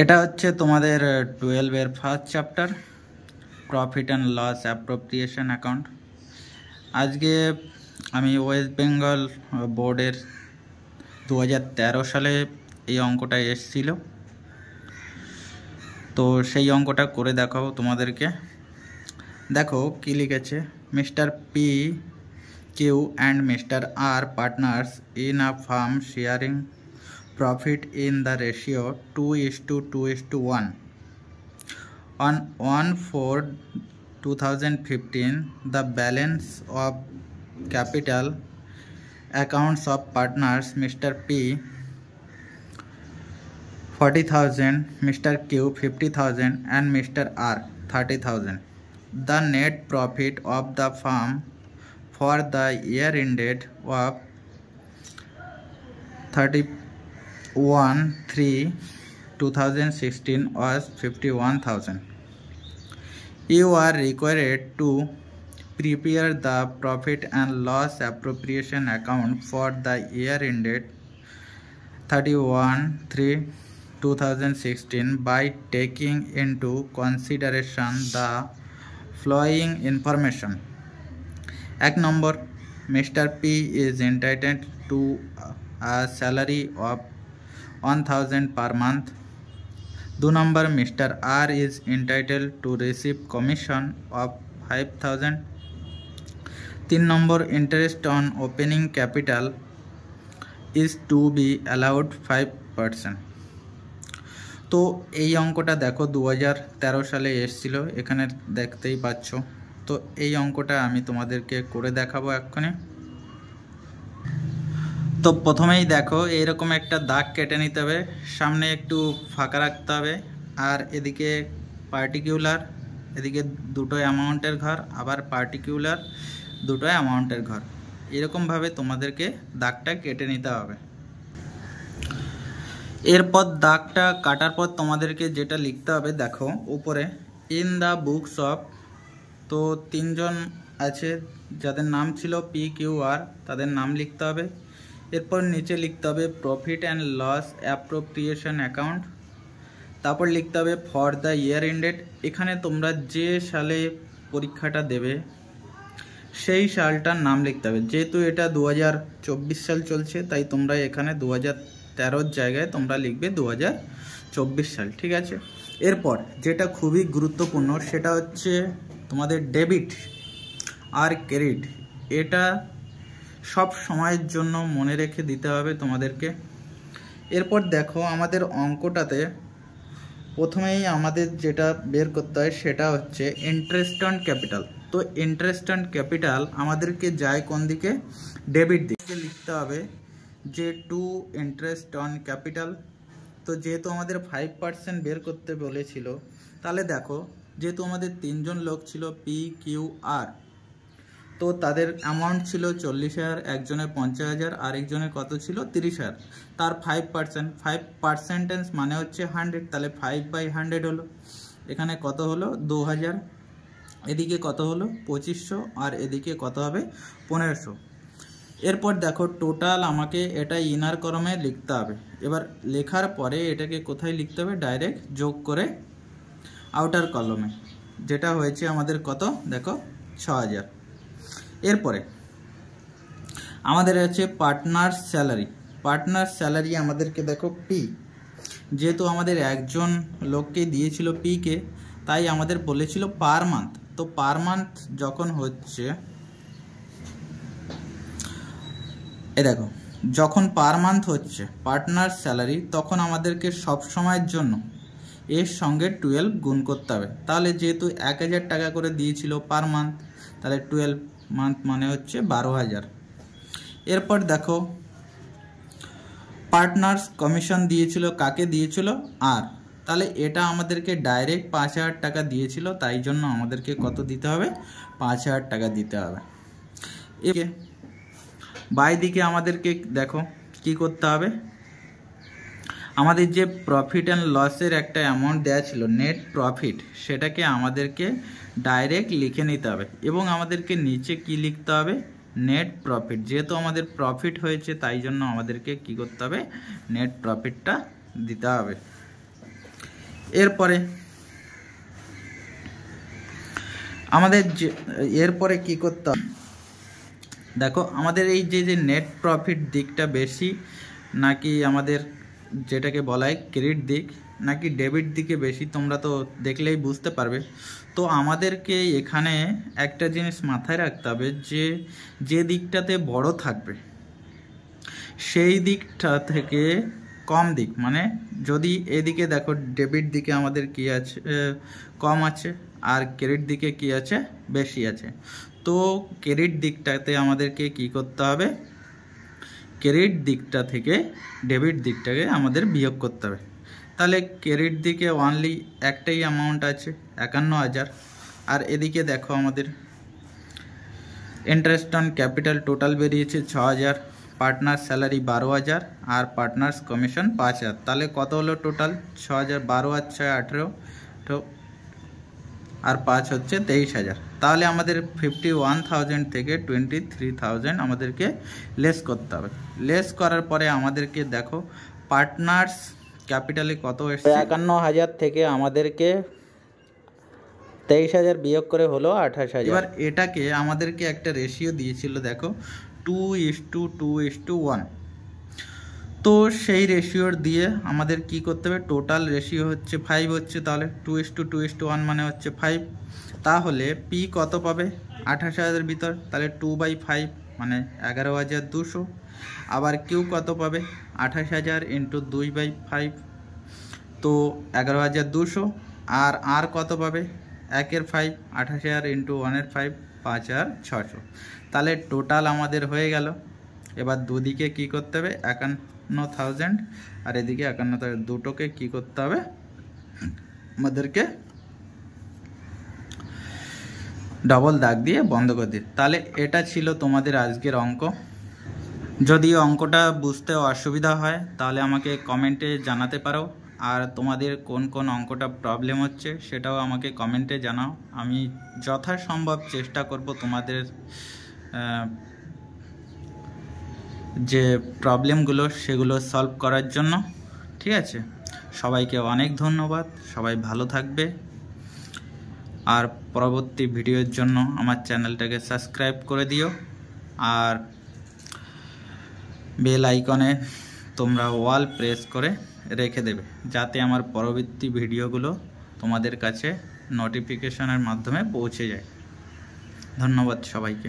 এটা হচ্ছে তোমাদের 12 এর first chapter profit and loss appropriation account. আজকে আমি ওয়েস্ট বেঙ্গল বোর্ডের 2013 সালে এই অঙ্কটা এসেছিল, তো সেই অঙ্কটা করে দেখাবো তোমাদেরকে। দেখো কি লিখেছে, mister P Q and mister R partners in a firm sharing profit in the ratio 2:2:1. On 1/4/2015, the balance of capital accounts of partners Mr. P 40,000, Mr. Q 50,000 and Mr. R 30,000. The net profit of the firm for the year ended of 31/3/2016 was 51,000. You are required to prepare the profit and loss appropriation account for the year ended 31/3/2016 by taking into consideration the following information. Act number, Mr. P is entitled to a salary of 1,000 per month. 2 number, Mr. R is entitled to receive commission of 5,000. 3 number, interest on opening capital is to be allowed 5%. তো এই অঙ্কটা দেখো 2013 সালে এসেছিল, এখানে দেখতেই পাচ্ছ। তো এই অঙ্কটা আমি তোমাদেরকে করে দেখাবো এক্ষুনি। তো প্রথমেই দেখো এইরকম একটা দাগ কেটে নিতে হবে, সামনে একটু ফাঁকা রাখতে হবে, আর এদিকে পার্টিকুলার, এদিকে দুটো অ্যামাউন্টের ঘর, আবার পার্টিকুলার দুটো অ্যামাউন্টের ঘর, এরকমভাবে তোমাদেরকে দাগটা কেটে নিতে হবে। এরপর দাগটা কাটার পর তোমাদেরকে যেটা লিখতে হবে, দেখো উপরে ইন দ্য বুকস অফ, তো তিনজন আছে যাদের নাম ছিল পি কিউ আর, তাদের নাম লিখতে হবে। এরপর নিচে লিখতে হবে profit and loss appropriation account, তারপর লিখতে হবে ফর দ্য ইয়ার এন্ডেড। এখানে তোমরা যে সালে পরীক্ষাটা দেবে সেই সালটার নাম লিখতে হবে। যেহেতু এটা 2024 সাল চলছে, তাই তোমরা এখানে 2013 জায়গায় তোমরা লিখবে 2024 সাল, ঠিক আছে। এরপর যেটা খুবই গুরুত্বপূর্ণ সেটা হচ্ছে তোমাদের ডেবিট আর ক্রেডিট, এটা সব সময়ের জন্য মনে রেখে দিতে হবে তোমাদেরকে। এরপর দেখো আমাদের অঙ্কটাতে প্রথমেই আমাদের যেটা বের করতে হয় সেটা হচ্ছে ইন্টারেস্ট অন ক্যাপিটাল। তো ইন্টারেস্ট অন ক্যাপিটাল আমাদেরকে যায় কোন দিকে, ডেবিট দিকে লিখতে হবে যে টু ইন্টারেস্ট অন ক্যাপিটাল। তো যেহেতু আমাদের 5% বের করতে বলেছিল, তাহলে দেখো যেহেতু আমাদের তিনজন লোক ছিল পি কিউ আর, তো তাদের অ্যামাউন্ট ছিল 40,000, একজনের 50,000, আরেকজনের কত ছিল 30,000। তার 5% মানে হচ্ছে 100, তাহলে 5/100 হলো। এখানে কত হলো 2,000, এদিকে কত হলো 2,500, আর এদিকে কত হবে 1,500। এরপর দেখো টোটাল আমাকে এটা ইনার কলমে লিখতে হবে। এবার লেখার পরে এটাকে কোথায় লিখতে হবে, ডাইরেক্ট যোগ করে আউটার কলমে, যেটা হয়েছে আমাদের কত দেখো 6,000। এরপরে আমাদের আছে পার্টনার স্যালারি। পার্টনার স্যালারি আমাদেরকে দেখো পি, যেহেতু আমাদের একজন লোককে দিয়েছিল পি কে, তাই আমাদের বলেছিল পার মান্থ। তো পার মান্থ যখন হচ্ছে, এ দেখো যখন পার মান্থ হচ্ছে পার্টনার স্যালারি, তখন আমাদেরকে সব সময়ের জন্য এর সঙ্গে 12 গুণ করতে হবে। তাহলে যেহেতু 1,000 টাকা করে দিয়েছিল পার মান্থ, তাহলে 12 মান্থ মানে হচ্ছে 12,000। এরপর দেখো পার্টনার্স কমিশন দিয়েছিল, কাকে দিয়েছিল, আর, তাহলে এটা আমাদেরকে ডাইরেক্ট 5,000 টাকা দিয়েছিল, তাই জন্য আমাদেরকে কত দিতে হবে, 5,000 টাকা দিতে হবে। একে বাই দিকে আমাদেরকে দেখো কি করতে হবে, আমাদের যে প্রফিট অ্যান্ড লসের একটা অ্যামাউন্ট দেওয়া ছিল নেট প্রফিট, সেটাকে আমাদেরকে ডাইরেক্ট লিখে নিতে হবে। এবং আমাদেরকে নিচে কি লিখতে হবে, নেট প্রফিট। যেহেতু আমাদের প্রফিট হয়েছে, তাই জন্য আমাদেরকে কি করতে হবে, নেট প্রফিটটা দিতে হবে। এরপরে আমাদের এরপরে কি করতে হবে দেখো, আমাদের এই যে নেট প্রফিট দিকটা বেশি নাকি আমাদের যেটাকে বলা হয় ক্রেডিট দিক নাকি ডেবিট দিকে বেশি, তোমরা তো দেখলেই বুঝতে পারবে। তো আমাদেরকে এখানে একটা জিনিস মাথায় রাখতে হবে যে দিকটাতে বড় থাকবে সেই দিকটা থেকে কম দিক, মানে যদি এদিকে দেখো ডেবিট দিকে আমাদের কি আছে, কম আছে, আর ক্রেডিট দিকে কি আছে, বেশি আছে। তো ক্রেডিট দিকটাতে আমাদেরকে কি করতে হবে, ক্রেডিট দিকটা থেকে ডেবিট দিকটাকে আমাদের বিয়োগ করতে হবে। তাহলে ক্রেডিট দিকে অনলি একটাই অ্যামাউন্ট আছে 51,000, আর এদিকে দেখো আমাদের ইন্টারেস্ট অন ক্যাপিটাল টোটাল বেরিয়েছে 6,000, পার্টনার স্যালারি 12,000 আর পার্টনার্স কমিশন 5,000। তাহলে কত হলো টোটাল? 6,000, 12 আর 6 18, আর 5 হচ্ছে 23,000। তাহলে আমাদের 51,000 থেকে 23,000 আমাদেরকে লেস করতে হবে। লেস করার পরে আমাদেরকে দেখো পার্টনার্স ক্যাপিটালে কত এসছে, 51,000 থেকে আমাদেরকে 23,000 বিয়োগ করে হলো 28,000। এবার এটাকে আমাদেরকে একটা রেশিও দিয়েছিল দেখো 2:2:1। তো সেই রেশিওর দিয়ে আমাদের কি করতে হবে, টোটাল রেশিও হচ্ছে 5 হচ্ছে, তাহলে 2:2:1 মানে হচ্ছে 5। তাহলে পি কত পাবে 28,000 ভিতর, তাহলে 2/5 মানে 11,200। আবার কিউ কত পাবে 28,000 ইন্টু 2/5, তো 11,200। আর কত পাবে 1/5, 28,000 ইন্টু 1/5, 5,600। তাহলে টোটাল আমাদের হয়ে গেল। এবার দুদিকে কি করতে হবে 51,000 আর এদিকে 51,000, দুটোকে কি করতে হবে আমাদেরকে ডবল দাগ দিয়ে বন্ধ করে দিই। তাহলে এটা ছিল তোমাদের আজকের অঙ্ক। যদি অঙ্কটা বুঝতে অসুবিধা হয় তাহলে আমাকে কমেন্টে জানাতে পারো, আর তোমাদের কোন কোন অঙ্কটা প্রবলেম হচ্ছে সেটাও আমাকে কমেন্টে জানাও। আমি যথাসম্ভব চেষ্টা করব তোমাদের যে প্রবলেমগুলো সেগুলো সলভ করার জন্য। ঠিক আছে, সবাইকে অনেক ধন্যবাদ, সবাই ভালো থাকবে। আর পরবর্তী ভিডিওর জন্য আমার চ্যানেলটাকে সাবস্ক্রাইব করে দিও, আর বেল আইকনে তোমরা অল প্রেস করে রেখে দেবে যাতে আমার পরবর্তী ভিডিওগুলো তোমাদের কাছে নোটিফিকেশনের মাধ্যমে পৌঁছে যায়। ধন্যবাদ সবাইকে।